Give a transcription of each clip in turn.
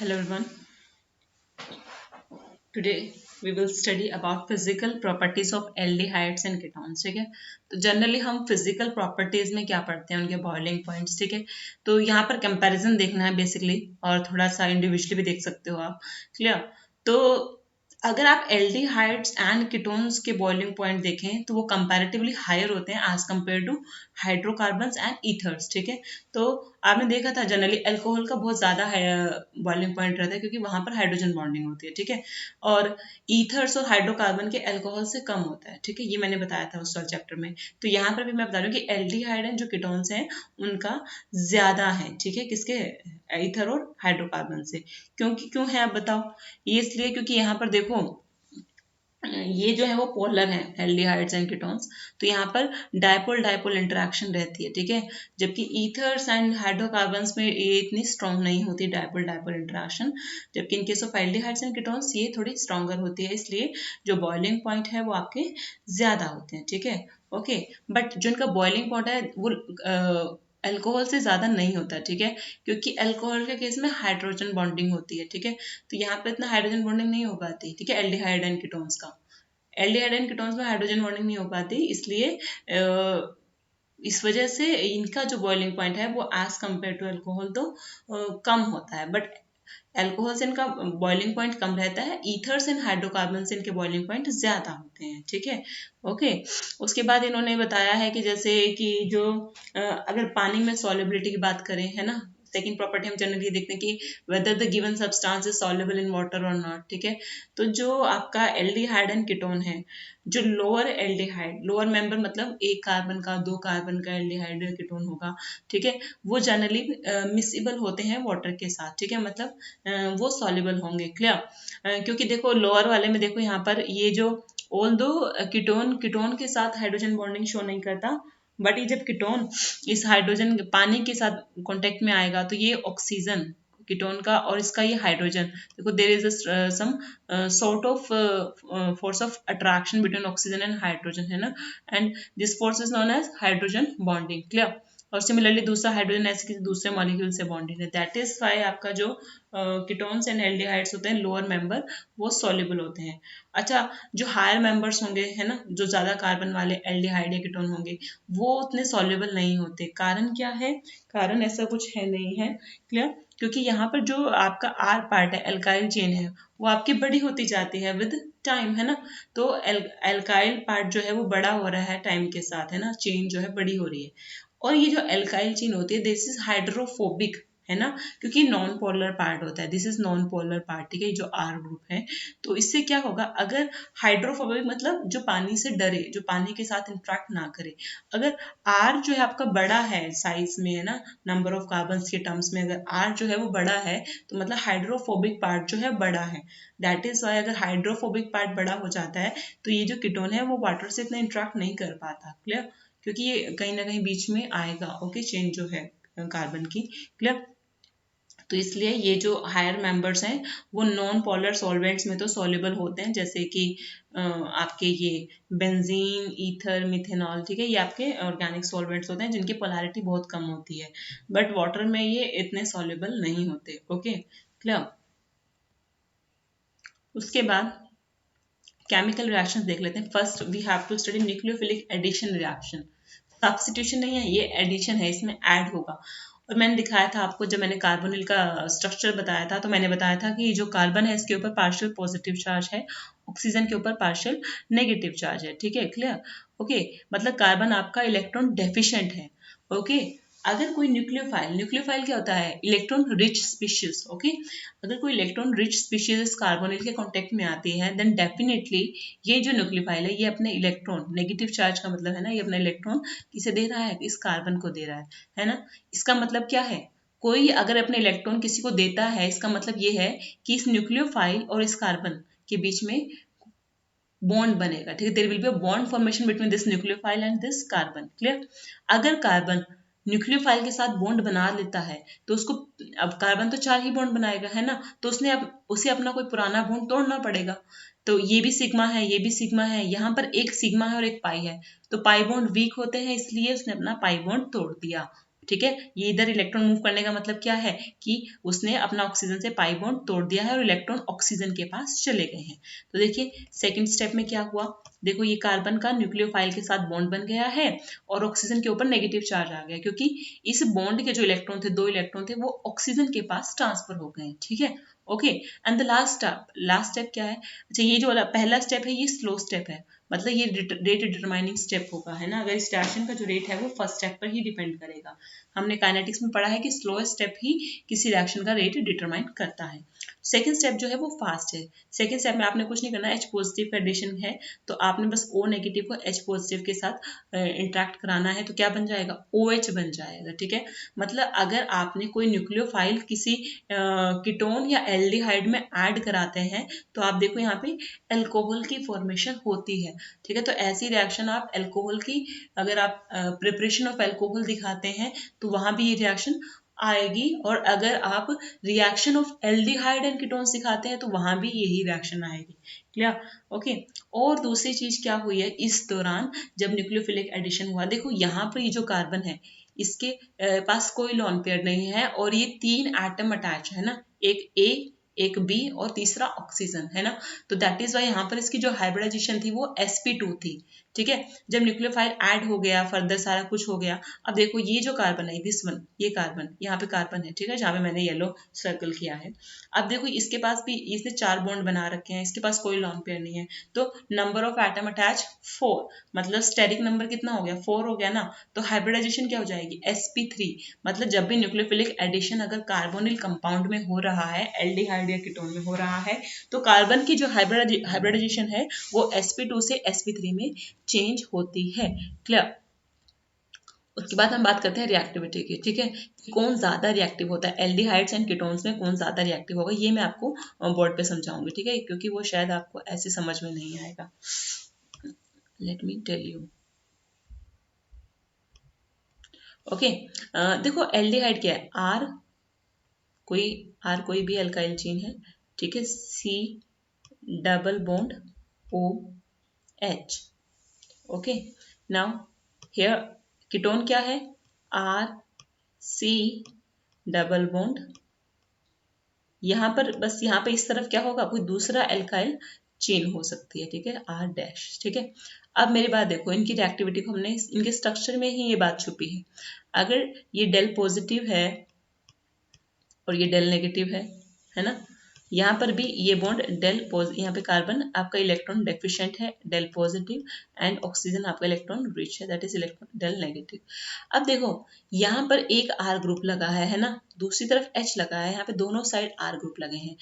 Hello everyone. Today we will study about physical properties of aldehydes and ketones. ठीक है, तो generally हम physical properties में क्या पढ़ते हैं, उनके बॉइलिंग पॉइंट्स. ठीक है, तो यहाँ पर कंपैरिजन देखना है बेसिकली, और थोड़ा सा इंडिविजुअली भी देख सकते हो आप. क्लियर. तो अगर आप एल्डिहाइड्स एंड कीटोन्स के बॉइलिंग पॉइंट देखें तो वो कंपैरेटिवली हायर होते हैं as compare to hydrocarbons and ethers. ठीक है, तो आपने देखा था जनरली अल्कोहल का बहुत ज़्यादा बॉइलिंग पॉइंट रहता है क्योंकि वहाँ पर हाइड्रोजन बॉन्डिंग होती है. ठीक है, और ईथर्स और हाइड्रोकार्बन के अल्कोहल से कम होता है. ठीक है, ये मैंने बताया था उस वाले चैप्टर में. तो यहाँ पर भी मैं बता रही हूँ कि एल्डिहाइड एंड जो कीटोन्स हैं उनका ज़्यादा है. ठीक है, किसके, ईथर और हाइड्रोकार्बन से. क्यों है आप बताओ. ये इसलिए क्योंकि यहाँ पर देखो, ये जो है वो पोलर है एल्डिहाइड्स एंड कीटोन्स, तो यहाँ पर डायपोल डायपोल इंटरेक्शन रहती है. ठीक है, जबकि ईथर्स एंड हाइड्रोकार्बन्स में ये इतनी स्ट्रॉन्ग नहीं होती डायपोल डायपोल इंटरेक्शन, जबकि in case of aldehydes and ketones ये थोड़ी स्ट्रॉन्गर होती है, इसलिए जो बॉइलिंग पॉइंट है वो आपके ज़्यादा होते हैं. ठीक है, ओके. बट जो इनका बॉइलिंग पॉइंट है वो अल्कोहल से ज़्यादा नहीं होता. ठीक है, क्योंकि अल्कोहल के केस में हाइड्रोजन बॉन्डिंग होती है. ठीक है, तो यहाँ पे इतना हाइड्रोजन बॉन्डिंग नहीं हो पाती. ठीक है, एल्डिहाइड एंड कीटोन्स का, एल्डिहाइड एंड कीटोन्स में हाइड्रोजन बॉन्डिंग नहीं हो पाती, इसलिए इस वजह से इनका जो बॉइलिंग पॉइंट है वो एज कम्पेयर टू अल्कोहल तो कम होता है. बट अल्कोहल से इनका बॉइलिंग पॉइंट कम रहता है, ईथर्स एंड हाइड्रोकार्बन से इनके बॉइलिंग पॉइंट ज़्यादा होते हैं. ठीक है, ओके. उसके बाद इन्होंने बताया है कि जैसे कि जो अगर पानी में सॉल्युबिलिटी की बात करें, है ना, सेकेंड प्रॉपर्टी हम जनरली देखते हैं कि whether the given substance is soluble in water और नॉट. ठीक है, तो जो आपका एल्डिहाइड एंड कीटोन है, जो लोअर एल्डिहाइड, लोअर मेंबर मतलब एक कार्बन का, दो कार्बन का एल्डिहाइड कीटोन होगा. ठीक है, वो जनरली मिसिबल होते हैं वाटर के साथ. ठीक है, मतलब वो सॉल्युबल होंगे. क्लियर. क्योंकि देखो लोअर वाले में देखो यहाँ पर ये जो ऑल दो कीटोन कीटोन के साथ हाइड्रोजन बॉन्डिंग शो नहीं करता, बट ये जब कीटोन इस हाइड्रोजन पानी के साथ कांटेक्ट में आएगा तो ये ऑक्सीजन कीटोन का और इसका ये हाइड्रोजन, देखो there is some sort of force of attraction between oxygen and hydrogen, है ना, and this force is known as hydrogen bonding. Clear. और सिमिलरली दूसरा हाइड्रोजन ऐसे किसी दूसरे मॉलिक्यूल से बॉन्डिंग है. दैट इज वाई आपका जो कीटोन्स एंड एल्डिहाइड्स होते हैं लोअर मेंबर वो सॉल्युबल होते हैं. अच्छा, जो हायर मेंबर्स होंगे, है ना, जो ज़्यादा कार्बन वाले एल्डिहाइड या कीटोन होंगे वो उतने सॉल्युबल नहीं होते. कारण क्या है, कारण ऐसा कुछ है नहीं है. क्लियर. क्योंकि यहाँ पर जो आपका आर पार्ट है, एल्काइल चेन है, वो आपकी बड़ी होती जाती है विद टाइम, है ना. तो एल्काइल पार्ट जो है वो बड़ा हो रहा है टाइम के साथ, है ना, चेन जो है बड़ी हो रही है. और ये जो एल्काइल चेन होती है दिस इज हाइड्रोफोबिक, है ना, क्योंकि नॉन पोलर पार्ट होता है. This is non polar part. ठीक है, जो आर ग्रुप है, तो इससे क्या होगा, अगर हाइड्रोफोबिक मतलब जो पानी से डरे, जो पानी के साथ इंट्रैक्ट ना करे, अगर आर जो है आपका बड़ा है साइज में, है ना, नंबर ऑफ कार्बन के टर्म्स में अगर आर जो है वो बड़ा है तो मतलब हाइड्रोफोबिक पार्ट जो है बड़ा है. दैट इज वाई अगर हाइड्रोफोबिक पार्ट बड़ा हो जाता है तो ये जो कीटोन है वो वाटर से इतना इंट्रैक्ट नहीं कर पाता. क्लियर. क्योंकि ये कहीं ना कहीं बीच में आएगा. ओके, चेन जो है कार्बन की. क्लियर. तो इसलिए ये जो हायर मेंबर्स हैं वो नॉन पोलर सॉल्वेंट्स में तो सॉल्युबल होते हैं, जैसे कि आपके ये बेंजीन, ईथर, मिथेनॉल. ठीक है, ये आपके ऑर्गेनिक सॉल्वेंट्स होते हैं जिनकी पोलैरिटी बहुत कम होती है, बट वाटर में ये इतने सॉल्युबल नहीं होते. Okay, clear. उसके बाद केमिकल रिएक्शंस देख लेते हैं. First we have to study nucleophilic addition reaction. Substitution नहीं है, ये एडिशन है, इसमें ऐड होगा. और मैंने दिखाया था आपको, जब मैंने कार्बोनिल का स्ट्रक्चर बताया था तो मैंने बताया था कि जो कार्बन है इसके ऊपर पार्शियल पॉजिटिव चार्ज है, ऑक्सीजन के ऊपर पार्शियल नेगेटिव चार्ज है. ठीक है, क्लियर. ओके, मतलब कार्बन आपका इलेक्ट्रॉन डेफिशिएंट है. ओके, अगर कोई न्यूक्लियोफाइल, न्यूक्लियोफाइल क्या होता है, इलेक्ट्रॉन रिच स्पीशीज. ओके, अगर कोई इलेक्ट्रॉन रिच स्पीशीज इस कार्बोनिल के कांटेक्ट में आती है देन डेफिनेटली ये जो न्यूक्लियोफाइल है ये अपने इलेक्ट्रॉन, नेगेटिव चार्ज का मतलब है ना, ये अपना इलेक्ट्रॉन किसे दे रहा है, इस कार्बन को दे रहा है ना. इसका मतलब क्या है, कोई अगर अपने इलेक्ट्रॉन किसी को देता है इसका मतलब ये है कि इस न्यूक्लियोफाइल और इस कार्बन के बीच में बॉन्ड बनेगा. ठीक है, there will be a bond formation between this nucleophile and this carbon. Clear. अगर कार्बन न्यूक्लियोफाइल के साथ बॉन्ड बना लेता है तो उसको, अब कार्बन तो 4 ही बॉन्ड बनाएगा, है ना, तो उसे अपना कोई पुराना बॉन्ड तोड़ना पड़ेगा. तो ये भी सिग्मा है, ये भी सिग्मा है, यहाँ पर एक सिग्मा है और एक पाई है, तो पाई बॉन्ड वीक होते हैं इसलिए उसने अपना पाई बॉन्ड तोड़ दिया. ठीक है। ये इधर इलेक्ट्रॉन मूव करने का मतलब क्या है कि उसने अपना ऑक्सीजन से पाई बॉन्ड तोड़ दिया है और इलेक्ट्रॉन ऑक्सीजन के पास चले गए हैं। तो देखिए सेकंड स्टेप में क्या हुआ, देखो ये कार्बन का न्यूक्लियोफाइल के साथ बॉन्ड बन गया है और ऑक्सीजन के ऊपर नेगेटिव चार्ज आ गया, क्योंकि इस बॉन्ड के जो इलेक्ट्रॉन थे, 2 इलेक्ट्रॉन थे, वो ऑक्सीजन के पास ट्रांसफर हो गए हैं। ठीक है, okay. And the last step क्या है, अच्छा ये जो वाला पहला स्टेप है ये स्लो स्टेप है, मतलब ये रेट डिटरमाइनिंग स्टेप होगा, है ना। अगर इस रिएक्शन का जो रेट है वो फर्स्ट स्टेप पर ही डिपेंड करेगा। हमने काइनेटिक्स में पढ़ा है कि स्लो स्टेप ही किसी रिएक्शन का रेट डिटरमाइन करता है। सेकेंड स्टेप जो है वो फास्ट है। सेकेंड स्टेप में आपने कुछ नहीं करना, H पॉजिटिव का एडिशन है तो आपने बस O नेगेटिव को H पॉजिटिव के साथ इंटरेक्ट कराना है, तो क्या बन जाएगा, OH बन जाएगा। ठीक है, मतलब अगर आपने कोई न्यूक्लियोफाइल किसी कीटोन या एल्डिहाइड में ऐड कराते हैं तो आप देखो यहाँ पे अल्कोहल की फॉर्मेशन होती है। ठीक है, तो ऐसी रिएक्शन आप अल्कोहल की, अगर आप प्रिपरेशन ऑफ अल्कोहल दिखाते हैं तो वहां भी ये रिएक्शन आएगी, और अगर आप reaction of aldehyde and ketones दिखाते हैं तो वहां भी यही रिएक्शन आएगी। Clear, okay. और दूसरी चीज क्या हुई है इस दौरान जब न्यूक्लियोफिलिक एडिशन हुआ, देखो यहाँ पर ये जो कार्बन है इसके पास कोई लोन पेयर नहीं है और ये 3 एटम अटैच है ना, एक ए, एक बी और तीसरा ऑक्सीजन, है ना। तो दैट इज वाई यहाँ पर इसकी जो हाइब्रिडाइजेशन थी वो sp2 थी। ठीक है, जब न्यूक्लियोफाइल ऐड हो गया, फर्दर सारा कुछ हो गया, अब देखो ये जो कार्बन है, दिस वन, ये कार्बन, यहाँ पे कार्बन है, ठीक है, जहाँ पे मैंने येलो सर्कल किया है। अब देखो इसके पास भी, इसने 4 बॉन्ड बना रखे हैं, इसके पास कोई लॉन पेयर नहीं है, तो नंबर ऑफ एटम अटैच 4, मतलब स्टेरिक नंबर कितना हो गया, 4 हो गया ना। तो हाइब्रिडाइजेशन क्या हो जाएगी, sp3। मतलब जब भी न्यूक्लियोफिलिक एडिशन अगर कार्बोनिल कंपाउंड में हो रहा है, एल्डिहाइड या कीटोन में हो रहा है, तो कार्बन की जो हाइब्रिडाइजेशन है वो sp2 से sp3 में चेंज होती है। क्लियर, उसके बाद हम बात करते हैं रिएक्टिविटी की। ठीक है, कौन ज्यादा रिएक्टिव होता है, एल्डिहाइड्स एंड कीटोन्स में कौन ज्यादा रिएक्टिव होगा, ये मैं आपको बोर्ड पे समझाऊंगी। ठीक है, क्योंकि वो शायद आपको ऐसे समझ में नहीं आएगा। Let me tell you. Okay, देखो एल्डिहाइड क्या है, कोई भी अल्काइल चेन है। ठीक है, C double bond OH। Okay, now here ketone क्या है, RC डबल बॉन्ड, यहाँ पर बस यहाँ पे इस तरफ क्या होगा, कोई दूसरा एल्काइल चेन हो सकती है। ठीक है, R'। ठीक है, अब मेरी बात देखो, इनकी रिएक्टिविटी को हमने इनके स्ट्रक्चर में ही ये बात छुपी है। अगर ये डेल पॉजिटिव है और ये डेल नेगेटिव है ना, यहाँ पर भी ये बॉन्ड डेल पॉजिटिव, यहाँ पे कार्बन आपका इलेक्ट्रॉन डेफिशिएंट है, डेल पॉजिटिव, एंड ऑक्सीजन आपका इलेक्ट्रॉन रिच है, that is electron del negative. अब देखो यहाँ पर एक R ग्रुप लगा है ना, दूसरी तरफ H लगा है, यहाँ पे दोनों साइड R ग्रुप लगे हैं।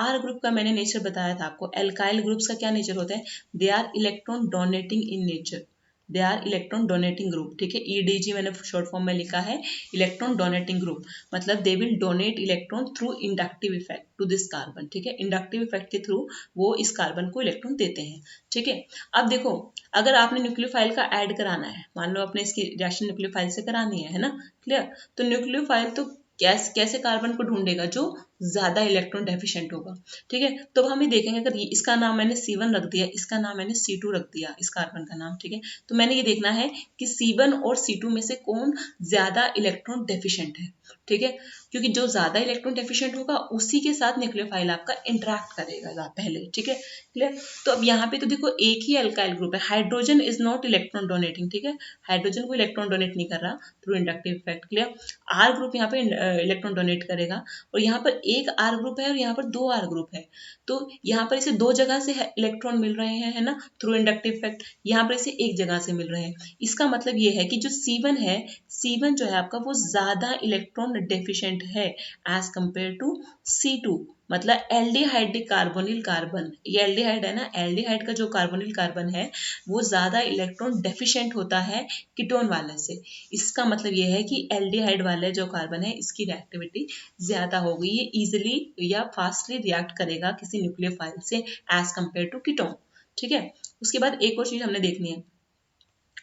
R ग्रुप का मैंने नेचर बताया था आपको, एल्काइल ग्रुप्स का क्या नेचर होता है, they are electron donating in nature, they are electron donating group. ठीक है, EDG मैंने शॉर्ट फॉर्म में लिखा है, इलेक्ट्रॉन डोनेटिंग ग्रुप, मतलब they will donate electron through inductive effect to this carbon. ठीक है, इंडक्टिव इफेक्ट के थ्रू वो इस कार्बन को इलेक्ट्रॉन देते हैं। ठीक है, अब देखो अगर आपने न्यूक्लियोफाइल का ऐड कराना है, मान लो आपने इसकी रिएक्शन न्यूक्लियोफाइल से करानी है ना, क्लियर, तो न्यूक्लियोफाइल तो कैसे कार्बन को ढूंढेगा, जो ज्यादा इलेक्ट्रॉन डेफिशिएंट होगा। ठीक है, तो हम ये देखेंगे, अगर इसका नाम मैंने C1 रख दिया, इसका नाम मैंने C2 रख दिया, इस कार्बन का नाम, ठीक है, तो मैंने ये देखना है कि C1 और C2 में से कौन ज्यादा इलेक्ट्रॉन डेफिशिएंट है। ठीक है, क्योंकि जो ज्यादा इलेक्ट्रॉन डेफिशिएंट होगा उसी के साथ न्यूक्लियोफाइल आपका इंटरेक्ट करेगा पहले। ठीक है, क्लियर। तो अब यहाँ पे तो देखो एक ही अल्काइल ग्रुप है, hydrogen is not electron donating. ठीक है, हाइड्रोजन को इलेक्ट्रॉन डोनेट नहीं कर रहा through inductive effect. Clear, R group यहाँ पे इलेक्ट्रॉन डोनेट करेगा, और यहाँ पर एक R ग्रुप है और यहाँ पर 2 R ग्रुप है, तो यहाँ पर इसे 2 जगह से इलेक्ट्रॉन मिल रहे हैं, है ना, थ्रू इंडक्टिव इफेक्ट, यहाँ पर इसे एक जगह से मिल रहे हैं। इसका मतलब ये है कि जो C1 है, C1 जो है आपका वो ज्यादा इलेक्ट्रॉन डेफिशिएंट है एज कंपेयर टू C2। मतलब एल्डिहाइड कार्बोनिल कार्बन, ये एल्डिहाइड है ना, एल्डिहाइड का जो कार्बोनिल कार्बन है वो ज्यादा इलेक्ट्रॉन डेफिशिएंट होता है कीटोन वाले से। इसका मतलब ये है कि एल्डिहाइड वाले जो कार्बन है इसकी रिएक्टिविटी ज्यादा होगी, ये इजिली या फास्टली रिएक्ट करेगा किसी न्यूक्लियोफाइल से एज कंपेयर टू कीटोन। ठीक है, उसके बाद एक और चीज हमने देखनी है,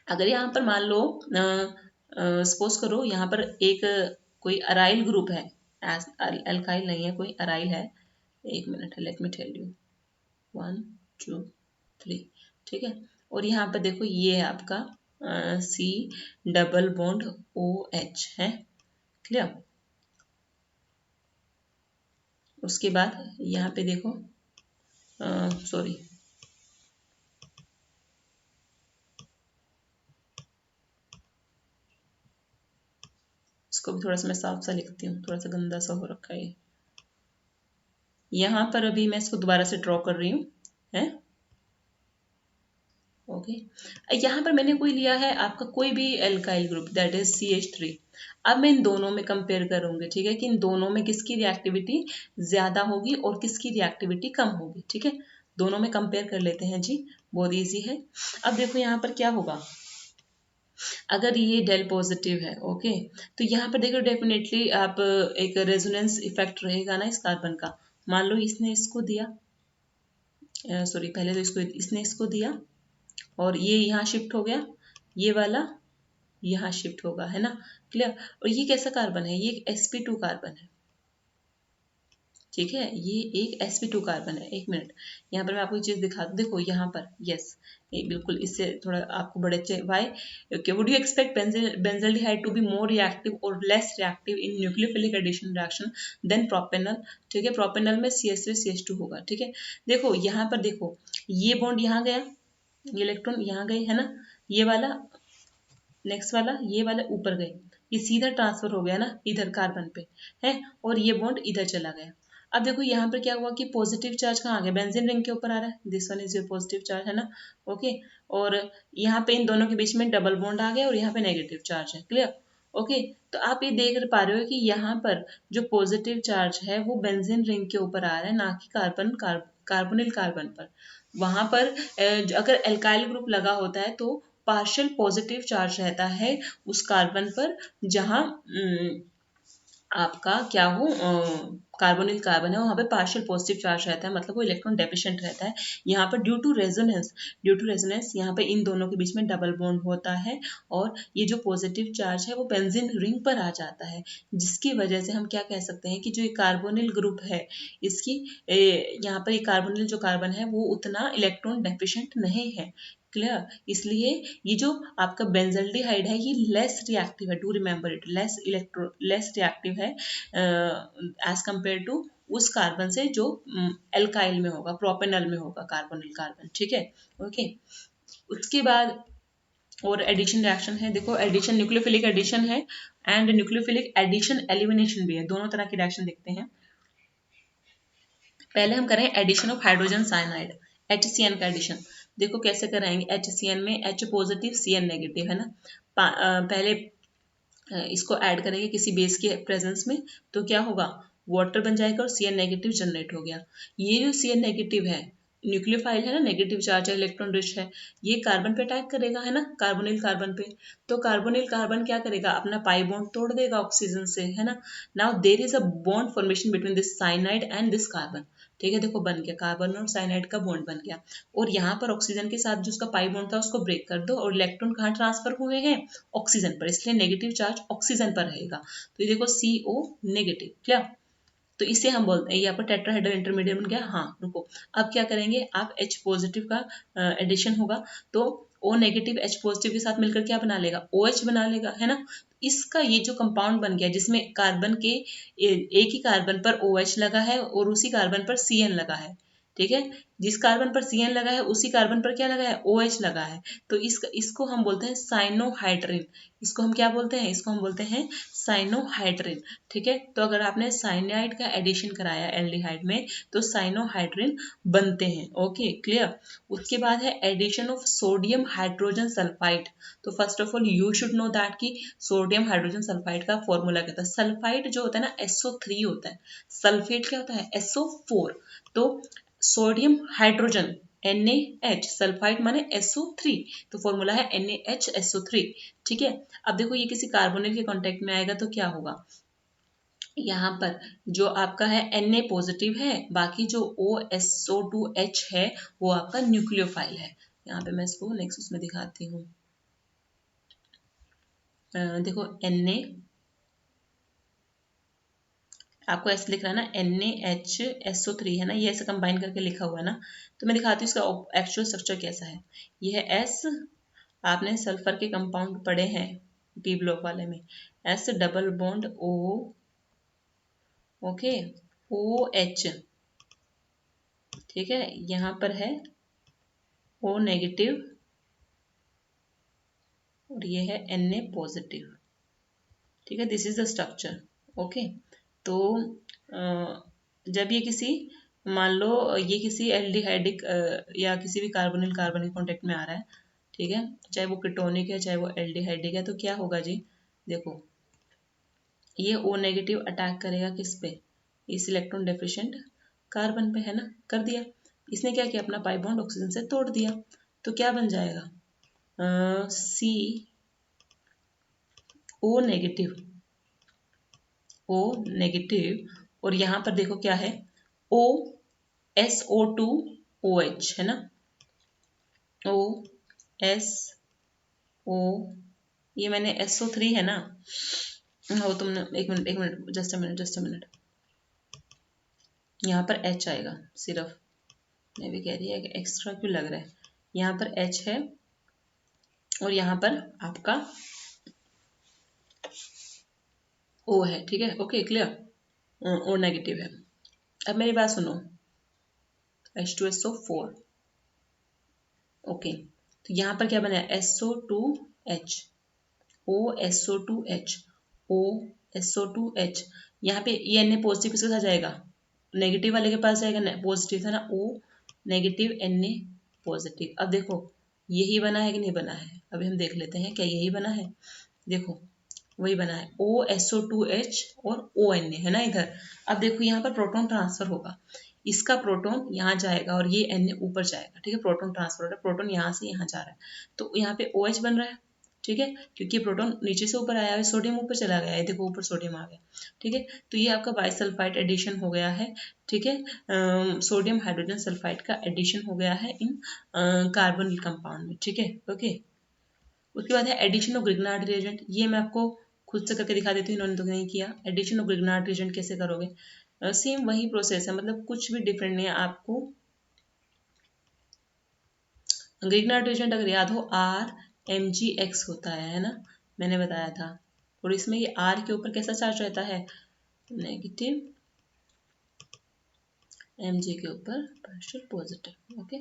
अगर यहाँ पर मान लो सपोज करो यहाँ पर एक कोई अराइल ग्रुप है, अल्काइल नहीं है, कोई अराइल है, एक minute, let me tell you, 1 2 3, ठीक है, और यहाँ पर देखो ये है आपका C double bond O H है। क्लियर। उसके बाद यहाँ पे देखो, सॉरी, इसको भी थोड़ा सा मैं साफ सा लिखती हूँ, थोड़ा सा गंदा सा हो रखा है ये। यहाँ पर अभी मैं इसको दोबारा से ड्रॉ कर रही हूँ, है। ओके। यहाँ पर मैंने कोई लिया है आपका कोई भी alkyl group, that is CH3। अब मैं इन दोनों में कंपेयर करूंगी, ठीक है, कि इन दोनों में किसकी रिएक्टिविटी ज्यादा होगी और किसकी रिएक्टिविटी कम होगी, ठीक है। दोनों में कंपेयर कर लेते हैं जी, बहुत इजी है। अब देखो यहाँ पर क्या होगा, अगर ये डेल पॉजिटिव है, ओके, तो यहाँ पर देखो डेफिनेटली आप एक रेजोनेंस इफेक्ट रहेगा ना इस कार्बन का। मान लो इसने इसको दिया, सॉरी, पहले तो इसने इसको दिया और ये यहाँ शिफ्ट हो गया, ये वाला यहाँ शिफ्ट होगा, है ना। क्लियर। और ये कैसा कार्बन है, ये एक sp2 कार्बन है, ठीक है, ये एक sp2 कार्बन है। एक मिनट, यहाँ पर मैं आपको एक चीज दिखा दूँ, देखो यहाँ पर, यस, ये बिल्कुल इससे थोड़ा आपको बड़े अच्छे, why okay, would you expect benzaldehyde to be more reactive or less reactive in nucleophilic addition reaction than propanal, ठीक है। प्रोपेनल में CH3CH2 होगा, ठीक है। देखो यहाँ पर देखो, ये बॉन्ड यहाँ गया, ये इलेक्ट्रॉन यहाँ गए, है ना, ये वाला, नेक्स्ट वाला, ये वाला ऊपर गए, ये सीधा ट्रांसफर हो गया ना इधर कार्बन पे, है, और ये बॉन्ड इधर चला गया। अब देखो यहाँ पर क्या हुआ कि पॉजिटिव चार्ज कहाँ आ गया, बेंजीन रिंग के ऊपर आ रहा है, this one is your positive charge, है ना। ओके, और यहाँ पे इन दोनों के बीच में डबल बॉन्ड आ गया और यहाँ पे नेगेटिव चार्ज है। क्लियर। ओके, तो आप ये देख पा रहे हो कि यहाँ पर जो पॉजिटिव चार्ज है वो बेंजीन रिंग के ऊपर आ रहा है, ना कि कार्बोनिल कार्बन पर। वहां पर अगर एल्काइल ग्रुप लगा होता है तो पार्शियल पॉजिटिव चार्ज रहता है उस कार्बन पर, जहां आपका क्या हो, कार्बोनिल कार्बन है, वहां पे पार्शियल पॉजिटिव चार्ज रहता है, मतलब वो इलेक्ट्रॉन डेफिशिएंट रहता है। यहाँ पर ड्यू टू रेजोनेंस यहाँ पे इन दोनों के बीच में डबल बॉन्ड होता है और ये जो पॉजिटिव चार्ज है वो बेंजीन रिंग पर आ जाता है, जिसकी वजह से हम क्या कह सकते हैं कि जो ये कार्बोनिल ग्रुप है इसकी यहाँ पर ये कार्बोनिल जो कार्बन है वो उतना इलेक्ट्रॉन डेफिशिएंट नहीं है। क्लियर। इसलिए ये जो आपका बेंजल्डिहाइड है ये लेस रिएक्टिव है, do remember it, less reactive है एज कंपेयर टू उस कार्बन से जो एल्काइल में होगा, प्रोपेनल में होगा कार्बोनिल कार्बन, ठीक है। ओके, उसके बाद और एडिशन रिएक्शन है, देखो एडिशन न्यूक्लियोफिलिक एडिशन है एंड न्यूक्लियोफिलिक एडिशन एलिमिनेशन भी है, दोनों तरह की रिएक्शन देखते हैं। पहले हम करें addition of hydrogen cyanide, HCN का एडिशन। देखो कैसे कराएंगे, HCN में H पॉजिटिव CN नेगेटिव, है ना। पहले इसको ऐड करेंगे किसी बेस के प्रेजेंस में, तो क्या होगा, वाटर बन जाएगा और CN नेगेटिव जनरेट हो गया। ये जो CN नेगेटिव है न्यूक्लियोफाइल है ना, नेगेटिव चार्ज है, इलेक्ट्रॉन रिच है, ये कार्बन पे अटैक करेगा, है ना, कार्बोनिल कार्बन पे। तो कार्बोनिल कार्बन क्या करेगा, अपना पाई बॉन्ड तोड़ देगा ऑक्सीजन से, है ना। Now there is a bond formation between this cyanide and this carbon, ठीक है। देखो बन गया, कार्बन और साइनाइड का बॉन्ड बन गया, और यहाँ पर ऑक्सीजन के साथ जो उसका पाई बॉन्ड था उसको ब्रेक कर दो, और इलेक्ट्रॉन कहाँ ट्रांसफर हुए हैं, ऑक्सीजन पर, इसलिए नेगेटिव चार्ज ऑक्सीजन पर रहेगा। तो ये देखो CO नेगेटिव, क्या, तो इसे हम बोलते हैं, ये आपका टेट्राहेड्रल इंटरमीडिएट बन गया। हाँ रुको, अब क्या करेंगे आप, H पॉजिटिव का एडिशन होगा तो O नेगेटिव H पॉजिटिव के साथ मिलकर क्या बना लेगा, OH बना लेगा, है ना। इसका ये जो कंपाउंड बन गया जिसमें कार्बन के एक ही कार्बन पर OH लगा है और उसी कार्बन पर CN लगा है, ठीक है। जिस कार्बन पर CN लगा है उसी कार्बन पर क्या लगा है, OH लगा है। तो इसको हम बोलते हैं साइनोहाइड्रिन। इसको हम क्या बोलते हैं, इसको हम बोलते हैं साइनोहाइड्रिन, ठीक है। तो अगर आपने साइनाइड का एडिशन कराया एल्डिहाइड में तो साइनोहाइड्रिन बनते हैं। Okay, clear. उसके बाद है addition of sodium hydrogen sulphide. तो first of all you should know that कि सोडियम हाइड्रोजन सल्फाइड का फॉर्मूला क्या होता है। सल्फाइड जो होता है ना SO3 होता है, सल्फेट क्या होता है SO4। तो सोडियम हाइड्रोजन NaH, सल्फाइड माने SO3, तो फॉर्मूला है NaHSO3, ठीक है। अब देखो ये किसी कार्बोनिल के कांटेक्ट में आएगा तो क्या होगा, यहाँ पर जो आपका है Na पॉजिटिव है, बाकी जो OSO2H है वो आपका न्यूक्लियोफाइल है। यहाँ पे मैं इसको नेक्स्ट उसमें दिखाती हूँ, देखो Na, आपको ऐसे लिख रहा है ना NaHSO3, है ना, ये ऐसे कंबाइन करके लिखा हुआ है ना। तो मैं दिखाती हूँ इसका एक्चुअल स्ट्रक्चर कैसा है। ये है S, आपने सल्फर के कंपाउंड पढ़े हैं पी ब्लॉक वाले में, S double bond O, okay, O H, ठीक है, यहाँ पर है ओ नेगेटिव और ये है Na पॉजिटिव, ठीक है, this is the structure, okay. तो जब ये किसी, मान लो ये किसी एल्डिहाइडिक या किसी भी कार्बोनिल कार्बनिक कॉन्टेक्ट में आ रहा है, ठीक है, चाहे वो कीटोनिक है चाहे वो एल्डिहाइडिक है, तो क्या होगा जी, देखो ये ओ नेगेटिव अटैक करेगा किस पे, इस इलेक्ट्रॉन डेफिशिएंट कार्बन पे, है ना, कर दिया, इसने क्या किया, अपना पाई बॉन्ड ऑक्सीजन से तोड़ दिया, तो क्या बन जाएगा, सी ओ नेगेटिव, ओ नेगेटिव, और यहाँ पर देखो क्या है, ओ SO2 OH, है ना, O S O, ये मैंने SO3 है ना, हो तुमने, एक मिनट, जस्ट अ मिनट, यहाँ पर H आएगा सिर्फ, मैं भी कह रही है कि एक्स्ट्रा क्यों लग रहा है, यहाँ पर H है और यहाँ पर आपका O है, ठीक है, ओके क्लियर, O नेगेटिव है। अब मेरी बात सुनो, H2SO4, ओके, तो यहाँ पर क्या बना है, SO2H, OSO2H, OSO2H, यहाँ पे ये Na पॉजिटिव किसके साथ जाएगा, नेगेटिव वाले के पास जाएगा, पॉजिटिव था ना, O नेगेटिव Na पॉजिटिव। अब देखो यही बना है कि नहीं बना है, अभी हम देख लेते हैं क्या यही बना है, देखो वही बना है, OSO2H और ONA, है ना इधर। अब देखो यहाँ पर प्रोटॉन ट्रांसफर होगा, इसका प्रोटॉन यहाँ जाएगा और ये Na ऊपर जाएगा, ठीक है, प्रोटॉन ट्रांसफर हो रहा है, प्रोटॉन यहाँ से यहाँ जा रहा है, तो यहाँ पे OH बन रहा है, ठीक है, क्योंकि प्रोटॉन नीचे से ऊपर आया है, सोडियम ऊपर चला गया है, देखो ऊपर सोडियम आ गया, ठीक है, तो ये आपका बाइसल्फाइड एडिशन हो गया है, ठीक है, सोडियम हाइड्रोजन सल्फाइड का एडिशन हो गया है इन कार्बन कंपाउंड में, ठीक है, ओके। उसके बाद है एडिशन ऑफ ग्रिग्नार्ड रिएजेंट, ये मैं आपको खुद से करके दिखा देती हूँ, इन्होंने तो नहीं किया। एडिशन ऑफ ग्रिग्नार्ड रिएजेंट कैसे करोगे, सेम वही प्रोसेस है, मतलब कुछ भी डिफरेंट नहीं है आपको। ग्रिग्नार्ड रिएजेंट अगर याद हो RMgX होता है ना, मैंने बताया था, और इसमें ये R के ऊपर कैसा चार्ज रहता है, नेगेटिव, Mg के ऊपर पार्शियल पॉजिटिव, ओके,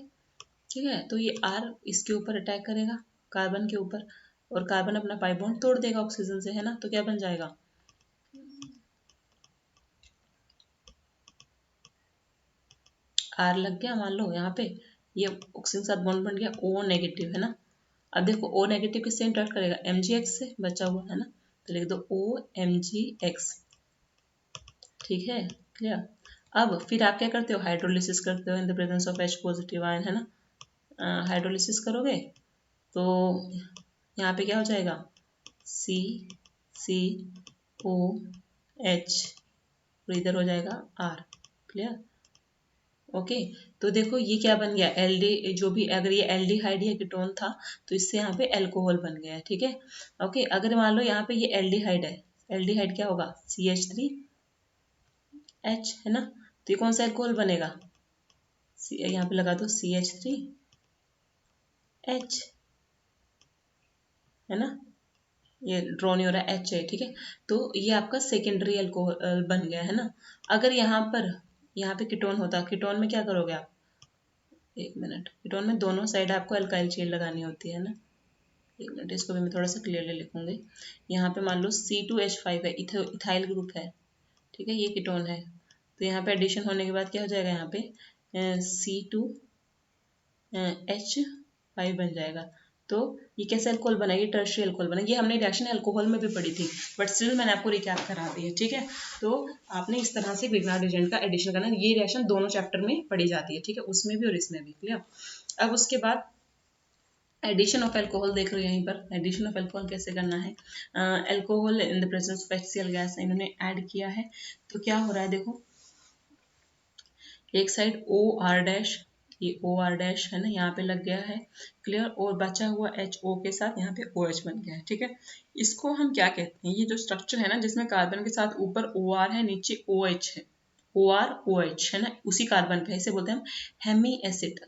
ठीक है, तो ये R इसके ऊपर अटैक करेगा कार्बन के ऊपर, और कार्बन अपना पाई बॉन्ड तोड़ देगा ऑक्सीजन से, है ना, तो क्या बन जाएगा, R लग गया, मान लो यहाँ पे ये ऑक्सीजन साथ बॉन्ड बन गया, O नेगेटिव, है ना। अब देखो O नेगेटिव किससे इंटरेक्ट करेगा, Mgx से, बचा हुआ है ना, तो लिख दो OMgX, ठीक है, क्लियर। अब फिर आप क्या करते हो, हाइड्रोलिसिस करते हो in the presence of H positive ion, है ना, हाइड्रोलिसिस करोगे तो यहाँ पे क्या हो जाएगा, CCOH, और इधर हो जाएगा R, क्लियर, ओके। तो देखो ये क्या बन गया, एल्डी, जो भी अगर ये एल्डिहाइड या कीटोन था तो इससे यहाँ पे अल्कोहल बन गया है, ठीक है, ओके। अगर मान लो यहाँ पे ये एल्डिहाइड है, एल्डिहाइड क्या होगा, CH3H, है ना, तो ये कौन सा अल्कोहल बनेगा, यहाँ पे लगा दो CH3H, है ना, ये ड्रॉ नहीं हो रहा है, H है, ठीक है, तो ये आपका सेकेंडरी अल्कोहल बन गया, है ना। अगर यहाँ पे कीटोन होता, कीटोन में क्या करोगे आप, एक मिनट, कीटोन में दोनों साइड आपको अल्काइल चेन लगानी होती है ना, एक मिनट, इसको भी मैं थोड़ा सा क्लियरली लिखूंगी। यहाँ पे मान लो C2H5 है, इथाइल ग्रुप है, ठीक है, ये कीटोन है, तो यहाँ पे एडिशन होने के बाद क्या हो जाएगा, यहाँ पे C2H5 बन जाएगा, तो ये कैसे अल्कोहल बना, ये टर्शियरी अल्कोहल बना, ये हमने रिएक्शन अल्कोहल में भी पढ़ी थी, बट स्टिल मैंने आपको रिकैप करा दी है, ठीक है। तो आपने इस तरह से ग्रिग्नार्ड रिएजेंट का एडिशन करना, ये रिएक्शन दोनों चैप्टर में पढ़ी जाती है, ठीक है, उसमें भी और इसमें भी, क्लियर। अब उसके बाद एडिशन ऑफ अल्कोहल देख रहे हो, यहीं पर एडिशन ऑफ अल्कोहल कैसे करना है, alcohol in the presence of HCl gas इन्होंने ऐड किया है, तो क्या हो रहा है, देखो एक साइड OR डैश, ये OR डैश है ना, यहाँ पे लग गया है, क्लियर, और बचा हुआ HO के साथ यहाँ पे OH बन गया है, ठीक है। इसको हम क्या कहते हैं, ये जो स्ट्रक्चर है ना, जिसमें कार्बन के साथ ऊपर OR है, नीचे OH है, OR OH है ना, उसी कार्बन पे, इसे बोलते हैं हम हेमी एसिड,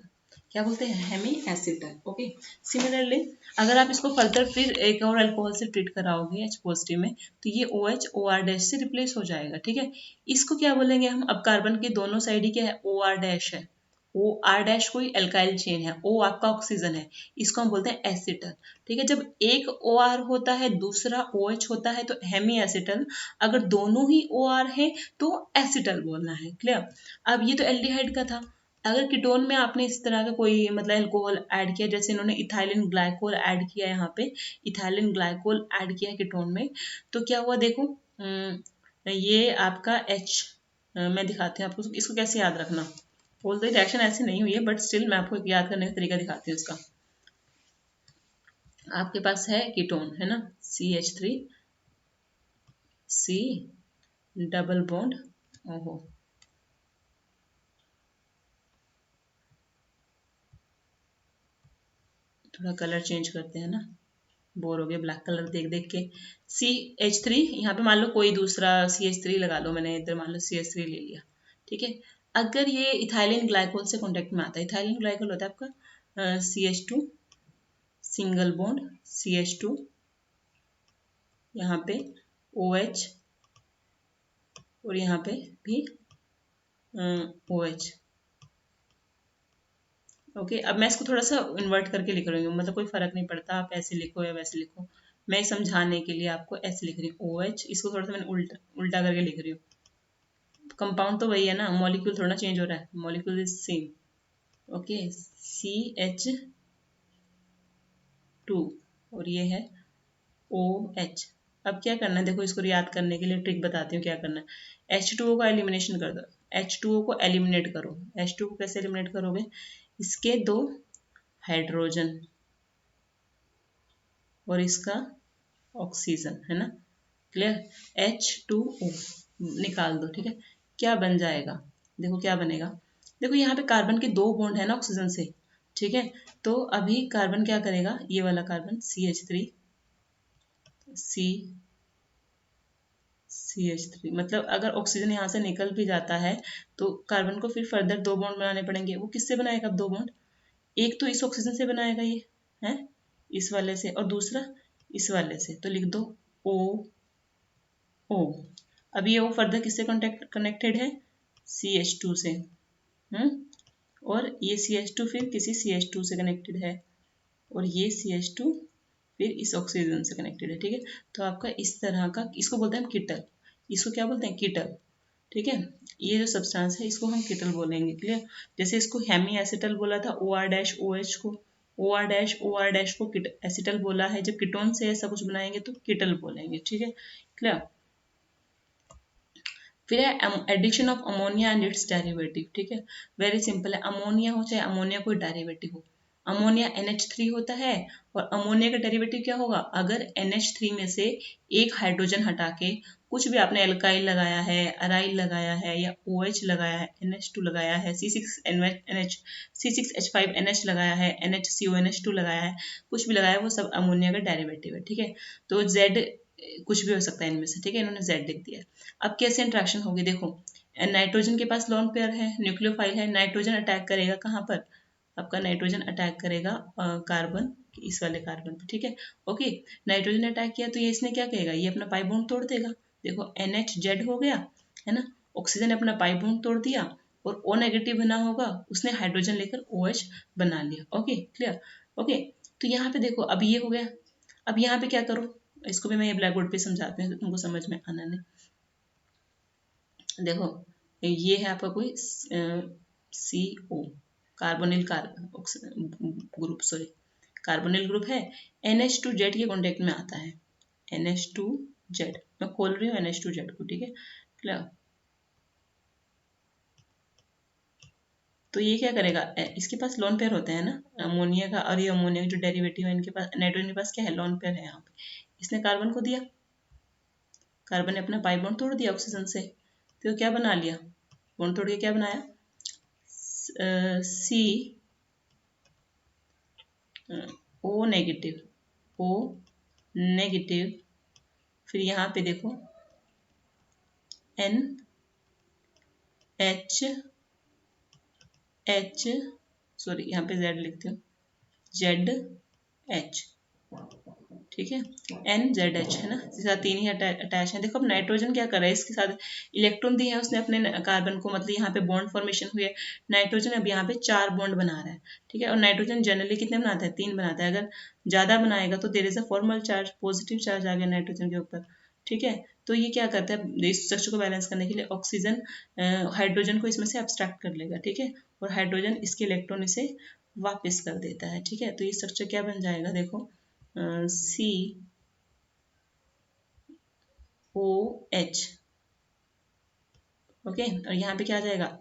क्या बोलते हैं, हेमी एसिटल। ओके, सिमिलरली अगर आप इसको फर्दर फिर एक और अल्कोहल से ट्रीट कराओगे H पॉजिटिव में, तो ये OH OR डैश से रिप्लेस हो जाएगा। ठीक है, इसको क्या बोलेंगे हम, अब कार्बन के दोनों साइड ही क्या है, OR डैश है। OR डैश कोई एल्काइल चेन है, O आपका ऑक्सीजन है, इसको हम बोलते हैं एसिटल। ठीक है, जब एक OR होता है दूसरा OH होता है तो हेमी एसिटल, अगर दोनों ही OR है तो एसिटल बोलना है। क्लियर। अब ये तो एल्डिहाइड का था। अगर कीटोन में आपने इस तरह का कोई मतलब अल्कोहल ऐड किया, जैसे इन्होंने इथाइलिन ग्लाइकोल ऐड किया, यहाँ पे इथाइलिन ग्लाइकोल ऐड किया कीटोन में, तो क्या हुआ देखो, ये आपका H, मैं दिखाती हूँ आपको इसको कैसे याद रखना। बोल दो रिएक्शन ऐसे नहीं हुई है, बट स्टिल मैं आपको एक याद करने का तरीका दिखाती हूँ इसका। आपके पास है कीटोन है ना, CH3 C डबल बॉन्ड, ओहो थोड़ा कलर चेंज करते हैं ना, बोर हो गए ब्लैक कलर देख देख के। CH3, यहाँ पे मान लो कोई दूसरा CH3 लगा लो, मैंने इधर मान लो CH3 ले लिया। ठीक है, अगर ये इथाइलिन ग्लाइकोल से कॉन्टेक्ट में आता है, इथाइलिन ग्लाइकोल होता है आपका CH2 सिंगल बॉन्ड CH2, यहाँ पे OH और यहाँ पे भी OH। ओके, अब मैं इसको थोड़ा सा इन्वर्ट करके लिख रही हूँ, मतलब कोई फर्क नहीं पड़ता आप ऐसे लिखो या वैसे लिखो, मैं समझाने के लिए आपको ऐसे लिख रही हूँ। OH इसको थोड़ा सा मैंने उल्टा उल्टा करके लिख रही हूँ। कंपाउंड तो वही है ना, मॉलिक्यूल थोड़ा चेंज हो रहा है, molecule is same. Okay, CH2 और ये है OH। अब क्या करना है देखो, इसको याद करने के लिए ट्रिक बताती हूँ क्या करना है। H2O का एलिमिनेशन कर दो, H2O को एलिमिनेट करो। H2O को कैसे एलिमिनेट करोगे, इसके दो हाइड्रोजन और इसका ऑक्सीजन है ना, क्लियर। H2O निकाल दो। ठीक है, क्या बन जाएगा, देखो क्या बनेगा, देखो यहाँ पे कार्बन के दो बॉन्ड है ना ऑक्सीजन से। ठीक है, तो अभी कार्बन क्या करेगा, ये वाला कार्बन CH3 CH3, मतलब अगर ऑक्सीजन यहाँ से निकल भी जाता है तो कार्बन को फिर फर्दर दो बॉन्ड बनाने पड़ेंगे। वो किससे बनाएगा अब दो बॉन्ड, एक तो इस ऑक्सीजन से बनाएगा ये है, इस वाले से, और दूसरा इस वाले से, तो लिख दो O। अब ये O फर्दर किससे कनेक्टेड है, CH2 से। और ये CH2 फिर किसी CH2 से कनेक्टेड है, और ये CH2 फिर इस ऑक्सीजन से कनेक्टेड है। ठीक है, तो आपका इस तरह का, इसको बोलते हैं कीटल, इसको क्या बोलते हैं, कीटल। ठीक है, ये जो सब्सटेंस है इसको हम कीटल बोलेंगे। क्लियर, जैसे इसको हेमी एसिटल बोला था OR डैश OH को, OR डैश को एसिटल बोला है, जब कीटोन से ऐसा कुछ बनाएंगे तो कीटल बोलेंगे। ठीक है, क्लियर। फिर है addition of ammonia and its derivative. ठीक है, वेरी सिंपल है, अमोनिया हो चाहे अमोनिया कोई डेरिवेटिव हो, अमोनिया NH3 होता है, और अमोनिया का डेरिवेटिव क्या होगा, अगर NH3 में से एक हाइड्रोजन हटा के कुछ भी आपने एल्काइल लगाया है, अराइल लगाया है, या OH लगाया है, NH2 लगाया है, C6NH C6H5NH लगाया है, NHCONH2 लगाया है, कुछ भी लगाया है, वो सब अमोनिया का डेरिवेटिव है। ठीक है, तो Z कुछ भी हो सकता है इनमें से। ठीक है, इन्होंने Z लिख दिया। अब कैसे इंट्रैक्शन होगी देखो, नाइट्रोजन के पास लोन पेयर है, न्यूक्लियोफाइल है, नाइट्रोजन अटैक करेगा कहाँ पर, आपका नाइट्रोजन अटैक करेगा कार्बन, इस वाले कार्बन पे। ठीक है, ओके, नाइट्रोजन अटैक किया तो ये इसने क्या कहेगा, ये अपना पाई बॉन्ड तोड़ देगा। देखो NHZ हो गया है ना, ऑक्सीजन ने अपना पाई बॉन्ड तोड़ दिया, और O नेगेटिव बना होगा, उसने हाइड्रोजन लेकर OH बना लिया। Okay, clear. ओके, तो यहाँ पे देखो अब ये हो गया। अब यहाँ पे क्या करो, इसको भी मैं ये ब्लैक बोर्ड पे समझाती हूँ तो तुमको समझ में आना नहीं। देखो ये है आपका कोई CO carbonyl group, sorry carbonyl group है, NH2Z के कॉन्टेक्ट में आता है, NH2Z, मैं खोल रही हूँ NH2Z को। ठीक है, क्लियर। तो ये क्या करेगा, इसके पास लोन पेयर होते हैं ना अमोनिया का, और ये अमोनिया का जो डेरिवेटिव है इनके पास, नाइट्रोजन के पास क्या है, लोन पेयर है। यहाँ पे इसने कार्बन को दिया, कार्बन ने अपना पाई बॉन्ड तोड़ दिया ऑक्सीजन से, तो क्या बना लिया, बॉन्ड तोड़ के क्या बनाया, C O negative, O negative, फिर यहाँ पे देखो NH सॉरी यहाँ पे Z लिखती हूँ, ZH, ठीक है, NZH है ना, इसके साथ तीन ही अटैच है। देखो अब नाइट्रोजन क्या कर रहा है, इसके साथ इलेक्ट्रॉन दिए है उसने अपने कार्बन को, मतलब यहाँ पे बॉन्ड फॉर्मेशन हुई है। नाइट्रोजन अब यहाँ पे 4 बॉन्ड बना रहा है, ठीक है। और नाइट्रोजन जनरली कितने बनाता है, 3 बनाता है। अगर ज़्यादा बनाएगा तो there is a formal charge, positive charge आ गया नाइट्रोजन के ऊपर, ठीक है। तो ये क्या करता है, इस स्ट्रक्चर को बैलेंस करने के लिए ऑक्सीजन हाइड्रोजन को इसमें से एब्स्ट्रैक्ट कर लेगा, ठीक है, और हाइड्रोजन इसके इलेक्ट्रॉन इसे वापस कर देता है, ठीक है। तो ये स्ट्रक्चर क्या बन जाएगा, देखो COH, ओके। और यहाँ पे क्या आ जाएगा,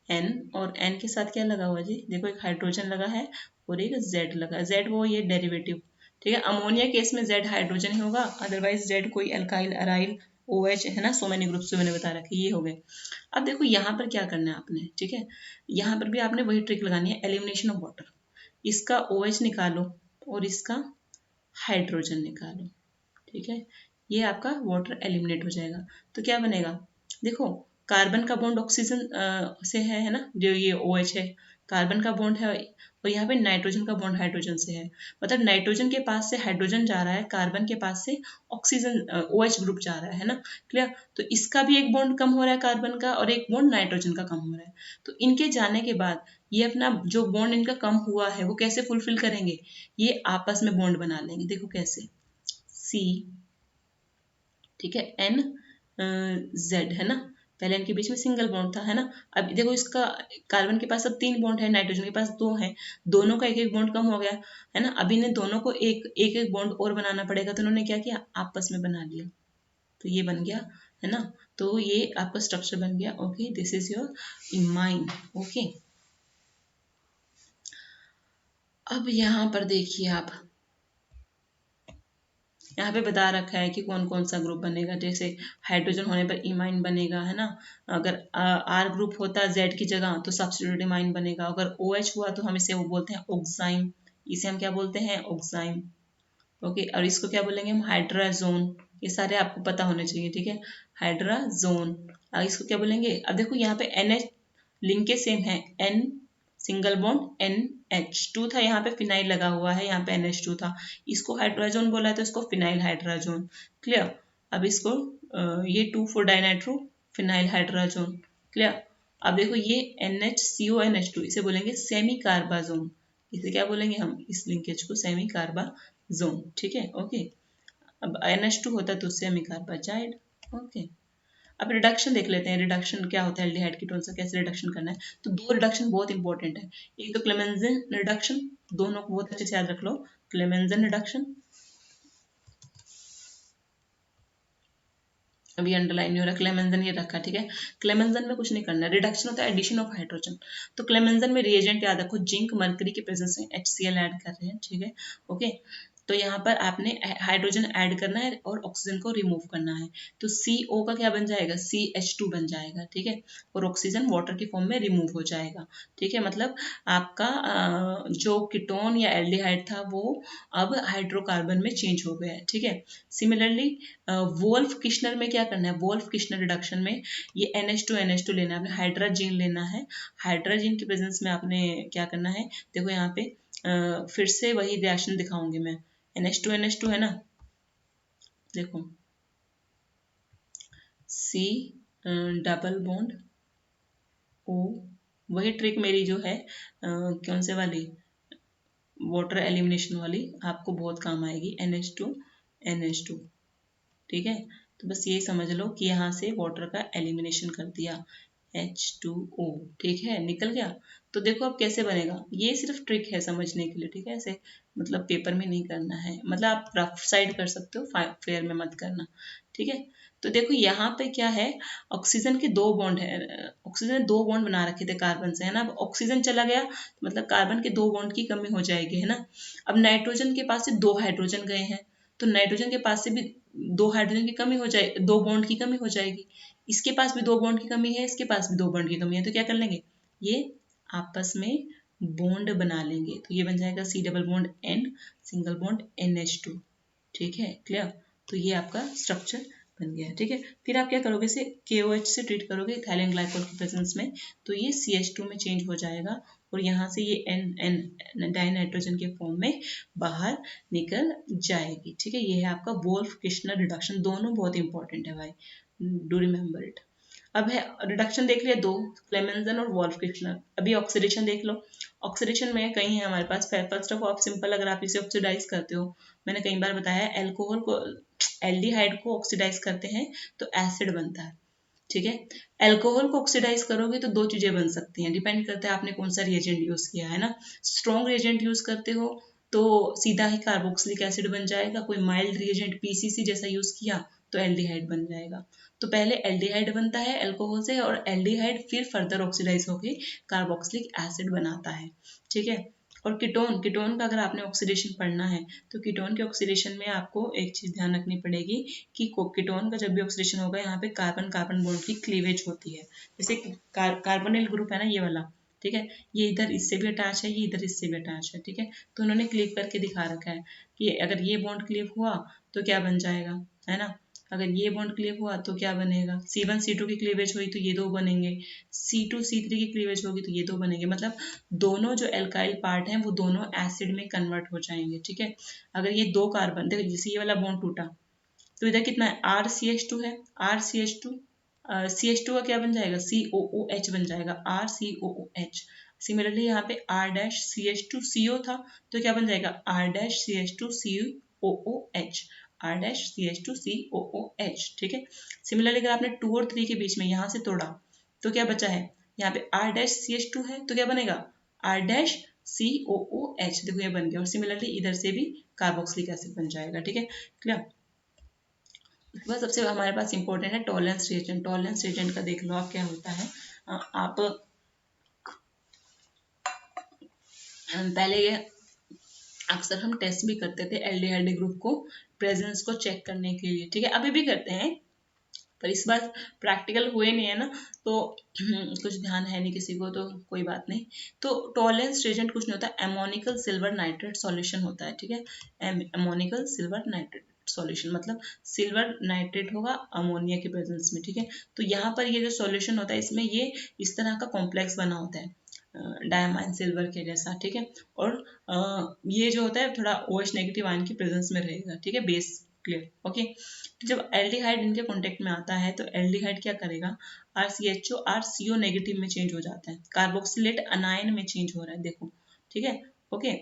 N और N के साथ क्या लगा हुआ जी, देखो एक हाइड्रोजन लगा है और एक Z लगा है। Z वो ये डेरिवेटिव, ठीक है। अमोनिया केस में Z हाइड्रोजन ही होगा, अदरवाइज Z कोई अल्काइल अराइल OH है ना, सो मैनी ग्रुप्स जो मैंने बता रखे ये हो गए। अब देखो यहाँ पर क्या करना है आपने, ठीक है, यहाँ पर भी आपने वही ट्रिक लगानी है, एलिमिनेशन ऑफ वाटर। इसका OH निकालो और इसका हाइड्रोजन निकालो, ठीक है। ये आपका वाटर एलिमिनेट हो जाएगा। तो क्या बनेगा, देखो कार्बन का बॉन्ड ऑक्सीजन से है ना, जो ये OH है, कार्बन का बॉन्ड है, और यहाँ पे नाइट्रोजन का बॉन्ड हाइड्रोजन से है। मतलब नाइट्रोजन के पास से हाइड्रोजन जा रहा है, कार्बन के पास से ऑक्सीजन OH ग्रुप जा रहा है ना, क्लियर। तो इसका भी एक बॉन्ड कम हो रहा है कार्बन का, और एक बॉन्ड नाइट्रोजन का कम हो रहा है। तो इनके जाने के बाद ये अपना जो बॉन्ड इनका कम हुआ है वो कैसे फुलफिल करेंगे, ये आपस में बॉन्ड बना लेंगे। देखो कैसे, C, ठीक है, NZ है ना, पहले इनके बीच में सिंगल बॉन्ड था, है ना। अब देखो इसका कार्बन के पास अब 3 बॉन्ड है, नाइट्रोजन के पास 2 है, दोनों का एक एक बॉन्ड कम हो गया, है ना। अब इन्हें दोनों को एक एक बॉन्ड और बनाना पड़ेगा, तो उन्होंने क्या किया, आपस में बना लिया, तो ये बन गया, है ना। तो ये आपका स्ट्रक्चर बन गया, okay, this is your imine, okay. अब यहाँ पर देखिए आप, यहाँ पे बता रखा है कि कौन कौन सा ग्रुप बनेगा। जैसे हाइड्रोजन होने पर इमाइन बनेगा, है ना। अगर आर ग्रुप होता है जेड की जगह तो सब्स्टिट्यूट इमाइन बनेगा। अगर OH हुआ तो हम इसे वो बोलते हैं ऑक्साइम, इसे हम क्या बोलते हैं, ऑक्साइम, ओके। और इसको क्या बोलेंगे हम, हाइड्राजोन। ये सारे आपको पता होने चाहिए, ठीक है, हाइड्राजोन। इसको क्या बोलेंगे, अब देखो यहाँ पे NH लिंकेज सेम है, N सिंगल बॉन्ड NH2 था, यहाँ पे फिनाइल लगा हुआ है, यहाँ पे NH2 था, इसको हाइड्राजोन बोला है तो इसको फिनाइल हाइड्राजोन, क्लियर। अब इसको ये 2,4 डाइनाइट्रो फिनाइल हाइड्राजोन, क्लियर। अब देखो ये NHCONH2 इसे बोलेंगे सेमी कार्बाजोन, इसे क्या बोलेंगे हम, इस लिंकेज को सेमी कार्बाजोन, ठीक है, ओके। अब NH2 होता है तो सेमी कार्बाजाइड, ओके। अब रिडक्शन देख लेते हैं, रिडक्शन क्या होता है, एल्डिहाइड कीटोन से कैसे रिडक्शन करना है। तो 2 रिडक्शन बहुत इंपॉर्टेंट है, एक तो क्लेमेंजन रिडक्शन, दोनों को बहुत अच्छे से याद रख लो, क्लेमेंजन रिडक्शन, अभी अंडरलाइन नहीं हो रहा, क्लेमेंजन ये रखा, ठीक है। क्लेमेंजन में कुछ नहीं करना, रिडक्शन होता है एडिशन ऑफ हाइड्रोजन। तो क्लेमेंजन में रिएजेंट याद रखो, जिंक मरकरी के प्रेजेंस में HCl ऐड कर रहे हैं, ठीक है, ओके। तो यहाँ पर आपने हाइड्रोजन ऐड करना है और ऑक्सीजन को रिमूव करना है। तो CO का क्या बन जाएगा, CH2 बन जाएगा, ठीक है, और ऑक्सीजन वाटर की फॉर्म में रिमूव हो जाएगा, ठीक है। मतलब आपका जो कीटोन या एल्डिहाइड था वो अब हाइड्रोकार्बन में चेंज हो गया है, ठीक है। सिमिलरली वोल्फ किश्नर में क्या करना है, वोल्फ किश्नर रिडक्शन में ये NH2 लेना है, आपने हाइड्राजीन लेना है। हाइड्राजीन के प्रेजेंस में आपने क्या करना है, देखो यहाँ पे फिर से वही रिएक्शन दिखाऊंगी मैं, NH2 है ना, देखो C डबल बॉन्ड O, वही ट्रिक मेरी जो है कौन से वाली, वाटर एलिमिनेशन वाली, आपको बहुत काम आएगी, NH2 ठीक है। तो बस ये समझ लो कि यहाँ से वाटर का एलिमिनेशन कर दिया, H2O, ठीक है, निकल गया। तो देखो अब कैसे बनेगा, ये सिर्फ ट्रिक है समझने के लिए, ठीक है, ऐसे मतलब पेपर में नहीं करना है, मतलब आप रफ साइड कर सकते हो, फेयर में मत करना, ठीक है। तो देखो यहाँ पे क्या है, ऑक्सीजन के 2 बॉन्ड है, ऑक्सीजन ने 2 बॉन्ड बना रखे थे कार्बन से, है ना। अब ऑक्सीजन चला गया तो मतलब कार्बन के 2 बॉन्ड की कमी हो जाएगी, है ना। अब नाइट्रोजन के पास से 2 हाइड्रोजन गए हैं, तो नाइट्रोजन के पास से भी 2 हाइड्रोजन की कमी हो जाए, 2 बॉन्ड की कमी हो जाएगी। इसके पास भी 2 बॉन्ड की कमी है, इसके पास भी 2 बॉन्ड की कमी है, तो क्या कर लेंगे, ये आपस में बॉन्ड बना लेंगे। तो ये बन जाएगा C double bond N single bond NH2, ठीक है, क्लियर। तो ये आपका स्ट्रक्चर बन गया, ठीक है। फिर आप क्या करोगे, इसे KOH से ट्रीट करोगे इथाइलिन ग्लाइकोल की प्रेजेंस में, तो ये CH2 में चेंज हो जाएगा और यहाँ से ये N डाइनाइट्रोजन के फॉर्म में बाहर निकल जाएगी, ठीक है। ये है आपका वोल्फ किर्शनर रिडक्शन, दोनों बहुत इंपॉर्टेंट है भाई, डू रिमेम्बर इट। अब है रिडक्शन देख लिया दो, क्लेमेंसन और वोल्फ किर्शनर। अभी ऑक्सीडेशन देख लो। ऑक्सीडेशन में कहीं है हमारे पास, फर्स्ट ऑफ ऑल सिंपल, अगर आप इसे ऑक्सीडाइज करते हो, मैंने कई बार बताया एल्कोहल को, एल्डिहाइड को ऑक्सीडाइज करते हैं तो एसिड बनता है, ठीक है। एल्कोहल को ऑक्सीडाइज करोगे तो दो चीजें बन सकती हैं, डिपेंड करता है आपने कौन सा रिएजेंट यूज किया है ना। स्ट्रॉन्ग रिएजेंट यूज करते हो तो सीधा ही कार्बोक्सिलिक एसिड बन जाएगा, कोई माइल्ड रिएजेंट PCC जैसा यूज किया तो एल्डिहाइड बन जाएगा। तो पहले एल्डिहाइड बनता है अल्कोहल से, और एल्डिहाइड फिर फर्दर ऑक्सीडाइज होकर कार्बोक्सिलिक एसिड बनाता है, ठीक है। और कीटोन का अगर आपने ऑक्सीडेशन पढ़ना है तो कीटोन के ऑक्सीडेशन में आपको एक चीज ध्यान रखनी पड़ेगी कि कीटोन का जब भी ऑक्सीडेशन होगा, यहाँ पे कार्बन कार्बन बॉन्ड की क्लीवेज होती है। जैसे कार्बोनिल ग्रुप है ना, ये वाला, ठीक है, ये इधर इससे भी अटैच है, ये इधर इससे भी अटैच है, ठीक है। तो उन्होंने क्लीव करके दिखा रखा है कि अगर ये बॉन्ड क्लीव हुआ तो क्या बन जाएगा, है ना। अगर ये बॉन्ड क्लीव हुआ तो क्या बनेगा, C1 C2 की क्लीवेज हुई तो ये दो बनेंगे, C2 C3 की क्लीवेज होगी तो ये दो बनेंगे, मतलब दोनों जो एल्काइल पार्ट हैं वो दोनों एसिड में कन्वर्ट हो जाएंगे, ठीक है। अगर ये दो कार्बन, देखो जैसे ये वाला बॉन्ड टूटा तो इधर कितना है, RCH2 है, RCH2, CH2 का क्या बन जाएगा, COOH बन जाएगा, RCOOH। सिमिलरली यहाँ पे R-CH2CO था तो क्या बन जाएगा, R-CH2COOH, R-CH2COOH, ठीक है। सिमिलरली अगर आपने 2 और 3 के बीच में यहाँ से तोड़ा तो क्या बचा है, यहाँ पे R-CH2 है तो क्या बनेगा, R-COOH, देखो ये बन गया। और सिमिलरली इधर से भी कार्बोक्सिलिक एसिड बन जाएगा, ठीक है, क्लियर। उसके बाद सबसे हमारे पास इंपॉर्टेंट है टॉलरेंस रिएजेंट। टॉलरेंस रिएजेंट का देख लो आप क्या होता है। आप पहले ये अक्सर हम टेस्ट भी करते थे एल्डिहाइड ग्रुप को प्रेजेंस को चेक करने के लिए, ठीक है, अभी भी करते हैं, पर इस बार प्रैक्टिकल हुए नहीं है ना, तो कुछ ध्यान है नहीं किसी को, तो कोई बात नहीं। तो टॉलरेंस रिएजेंट कुछ नहीं होता, एमोनिकल सिल्वर नाइट्रेट सॉल्यूशन होता है, ठीक है। एमोनिकल सिल्वर नाइट्रेट सॉल्यूशन मतलब सिल्वर नाइट्रेट होगा अमोनिया के प्रेजेंस में, ठीक है। तो यहाँ पर ये जो सॉल्यूशन होता है इसमें ये इस तरह का कॉम्प्लेक्स बना होता है, डायमाइन सिल्वर के जैसा, ठीक है। और ये जो होता है थोड़ा OH नेगेटिव आयन की प्रेजेंस में रहेगा, ठीक है, बेस, क्लियर, ओके। तो जब एल्डिहाइड इनके कांटेक्ट में आता है तो एल्डिहाइड क्या करेगा, RCHO RCO नेगेटिव में चेंज हो जाता है, कार्बोक्सिलेट अनायन में चेंज हो रहा है, देखो, ठीक है, ओके।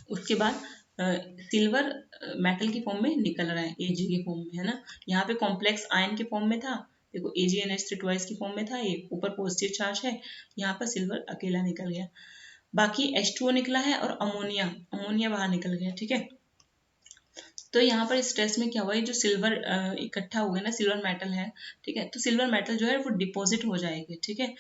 उसके बाद सिल्वर मेटल की फॉर्म में निकल रहा है, Ag के फॉर्म में, है ना। यहाँ पे कॉम्प्लेक्स आयन के फॉर्म में था, देखो AgNH3 ट्वाइस की फॉर्म में था, ये ऊपर पॉजिटिव चार्ज है, यहाँ पर सिल्वर अकेला निकल गया, बाकी H2O निकला है और अमोनिया अमोनिया बाहर निकल गया, ठीक है। तो यहाँ पर इस टेस्ट में क्या हुआ है, जो सिल्वर इकट्ठा हो गया ना, सिल्वर मेटल है, ठीक है, तो सिल्वर मेटल जो है वो डिपॉजिट हो जाएगी, ठीक है।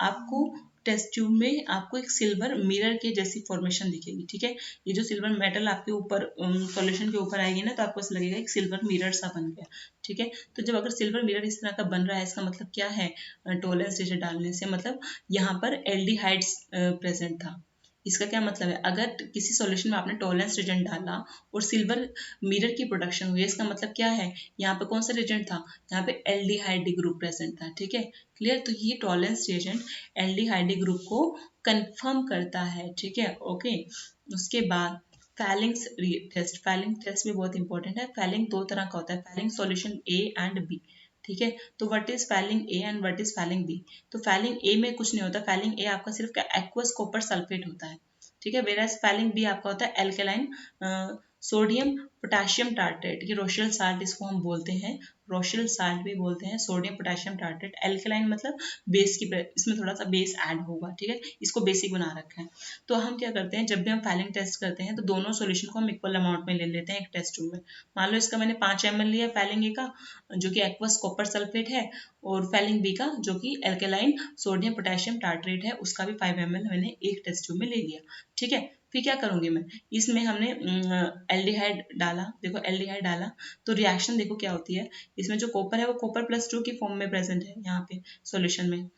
आपको टेस्ट ट्यूब में आपको एक सिल्वर मिरर के जैसी फॉर्मेशन दिखेगी, ठीक है। ये जो सिल्वर मेटल आपके ऊपर सॉल्यूशन के ऊपर आएगी ना, तो आपको ऐसा लगेगा एक सिल्वर मिरर सा बन गया, ठीक है। तो जब अगर सिल्वर मिरर इस तरह का बन रहा है, इसका मतलब क्या है, टॉलरेंस रिएजेंट डालने से मतलब यहाँ पर एल्डिहाइड्स प्रेजेंट था। इसका क्या मतलब है, अगर किसी सॉल्यूशन में आपने टॉलरेंस रिएजेंट डाला और सिल्वर मिरर की प्रोडक्शन हुई, इसका मतलब क्या है, यहाँ पे कौन सा रिएजेंट था, यहाँ पे एल्डिहाइड ग्रुप प्रेजेंट था, ठीक है, क्लियर। तो ये टॉलरेंस रिएजेंट एल्डिहाइड ग्रुप को कंफर्म करता है, ठीक है, ओके। उसके बाद फैलिंग्स टेस्ट, फैलिंग टेस्ट भी बहुत इंपॉर्टेंट है। फैलिंग दो तरह का होता है, falling solution A and B, ठीक है। तो what is falling A and what is falling B। तो फैलिंग A में कुछ नहीं होता, फैलिंग A आपका सिर्फ एक्वस कॉपर सल्फेट होता है, ठीक है। वेराज फैलिंग B आपका होता है एल्केलाइन सोडियम पोटेशियम टार्ट्रेट, ये रोशियल साल्ट इसको हम बोलते हैं, रोशियल साल्ट भी बोलते हैं, सोडियम पोटेशियम टार्ट्रेट। एल्केलाइन मतलब बेस की, इसमें थोड़ा सा बेस ऐड होगा, ठीक है, इसको बेसिक बना रखा है। तो हम क्या करते हैं, जब भी हम फैलिंग टेस्ट करते हैं तो दोनों सॉल्यूशन को हम इक्वल अमाउंट में ले लेते हैं एक टेस्ट ट्यूब में। मान लो इसका मैंने 5 ml लिया फैलिंग ए का, जो कि एक्वस कॉपर सल्फेट है, और फैलिंग बी का जो कि एल्केलाइन सोडियम पोटेशियम टार्ट्रेट है, उसका भी 5 ml मैंने एक टेस्ट ट्यूब में ले लिया, ठीक है। फिर क्या करूंगी मैं, इसमें हमने एल्डिहाइड डाला, देखो एल्डिहाइड डाला तो रिएक्शन देखो क्या होती है, इसमें जो कॉपर है वो कॉपर +2 की फॉर्म में प्रेजेंट है यहाँ पे सॉल्यूशन में,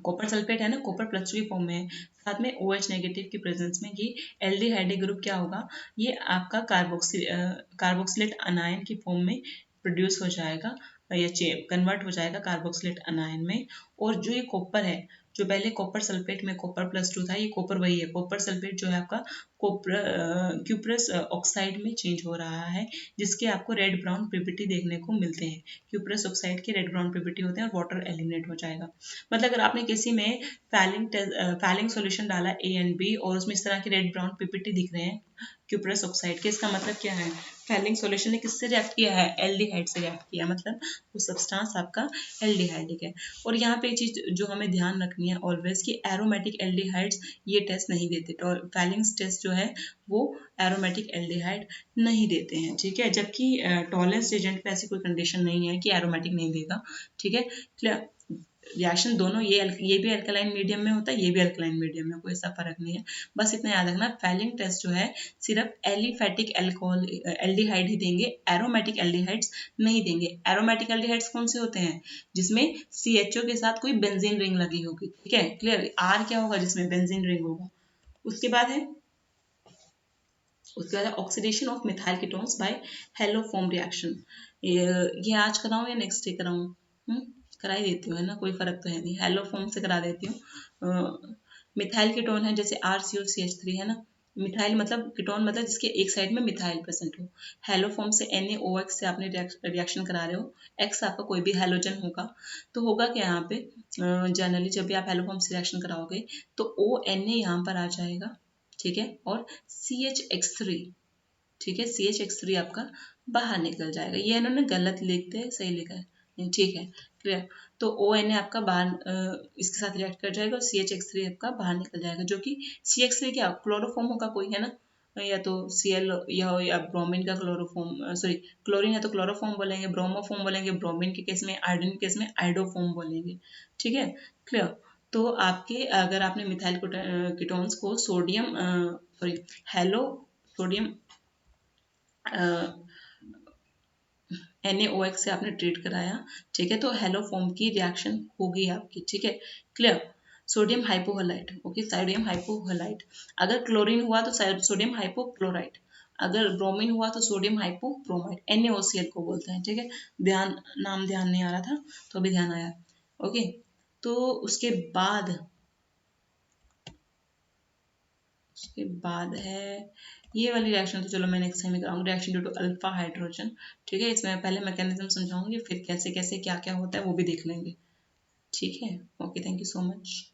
कॉपर सल्फेट है ना, कॉपर प्लस 2 की फॉर्म में है, साथ में OH नेगेटिव की प्रेजेंस में ये एल्डिहाइड ग्रुप क्या होगा, ये आपका कार्बोक्सिलेट अनायन की फॉर्म में प्रोड्यूस हो जाएगा या कन्वर्ट हो जाएगा कार्बोक्सिलेट अनायन में। और जो ये कॉपर है, जो पहले कॉपर सल्फेट में कॉपर प्लस 2 था, ये कॉपर वही है, कॉपर सल्फेट जो है आपका क्यूप्रस ऑक्साइड में चेंज हो रहा है, जिसके आपको रेड ब्राउन पीपीटी देखने को मिलते हैं। क्यूप्रस ऑक्साइड के रेड ब्राउन पीपीटी होते हैं और वाटर एलिमिनेट हो जाएगा। मतलब अगर आपने किसी में फैलिंग सॉल्यूशन डाला A एंड B और उसमें इस तरह के रेड ब्राउन पीपीटी दिख रहे हैं क्यूप्रस ऑक्साइड के, इसका मतलब क्या है, फैलिंग सॉल्यूशन ने किससे रिएक्ट किया है, एल्डिहाइड से रिएक्ट किया, मतलब वो सब्सटेंस आपका एल्डिहाइडिक है। और यहाँ पे चीज जो हमें ध्यान रखनी है ऑलवेज कि एरोमेटिक एल्डिहाइड्स ये टेस्ट नहीं देते, और फैलिंग टेस्ट जो है वो एरोमेटिक एल्डिहाइड नहीं देते हैं, ठीक है। जबकि टॉलेंस एजेंट पे ऐसी कोई कंडीशन नहीं है कि एरोमेटिक नहीं देगा, ठीक है। क्लियर, रिएक्शन दोनों, ये भी अल्कलाइन मीडियम में होता है, ये भी अल्कलाइन मीडियम में, कोई ऐसा फर्क नहीं है। बस इतना याद रखना, फैलिंग टेस्ट जो है सिर्फ एलिफेटिक अल्कोहल एल्डिहाइड ही देंगे, एरोमेटिक एल्डिहाइड्स नहीं देंगे। एरोमेटिक एल्डिहाइड्स कौन से होते हैं, जिसमें CHO के साथ कोई बेंजीन रिंग लगी होगी, ठीक है। क्लियर, R क्या होगा, जिसमें बेंजीन रिंग होगा। उसके बाद है oxidation of methyl ketones by haloform reaction. ये आज कराऊं या नेक्स्ट डे कराऊं, करा ही देती हूँ, है ना, कोई फर्क तो है नहीं, हेलोफॉर्म से करा देती हूँ। मिथाइल कीटोन है, जैसे RCOCH3 है ना, मिथाइल मतलब कीटोन मतलब जिसके एक साइड में मिथाइल प्रेजेंट हो। हेलोफॉर्म से NaOH से आपने रिएक्शन करा रहे हो, X आपका कोई भी हेलोजन होगा, तो होगा क्या यहाँ पे, जनरली जब भी आप हेलोफॉर्म से रिएक्शन कराओगे तो ONa यहाँ पर आ जाएगा, ठीक है, और CHX3, ठीक है, CHX3 आपका बाहर निकल जाएगा। ये इन्होंने गलत लिखते हैं, सही लिखा है, ठीक है, क्लियर। तो ONA आपका बाहर इसके साथ रिएक्ट कर जाएगा और CHX3 आपका बाहर निकल जाएगा, जो कि CH3 क्या क्लोरोफॉर्म होगा कोई, है ना, या तो Cl या ब्रोमीन का क्लोरोफॉर्म, सॉरी क्लोरीन है तो क्लोरोफॉर्म बोलेंगे, ब्रोमोफॉर्म बोलेंगे, ब्रोमीन के केस में, आयोडीन के केस में आइडोफॉर्म बोलेंगे, ठीक है, क्लियर। तो आपके अगर आपने मिथाइल कीटोन्स को sodium sorry hello sodium NaOH से आपने ट्रीट कराया, ठीक है, तो हेलोफॉर्म की रिएक्शन होगी आपकी, ठीक है, clear. Sodium hypohalite, okay, sodium hypohalite. अगर क्लोरीन हुआ तो सोडियम हाइपोक्लोराइट, अगर ब्रोमीन हुआ तो सोडियम हाइपोब्रोमाइड, NaOCl को बोलते हैं, ठीक है। नाम ध्यान नहीं आ रहा था तो अभी ध्यान आया, ओके। तो उसके बाद है ये वाली रिएक्शन, तो चलो मैं नेक्स्ट टाइम कराऊंगी, reaction due to alpha hydrogen, ठीक है। इसमें पहले मैकेनिज्म समझाऊंगी, फिर कैसे कैसे क्या क्या होता है वो भी देख लेंगे, ठीक है। Okay, thank you so much.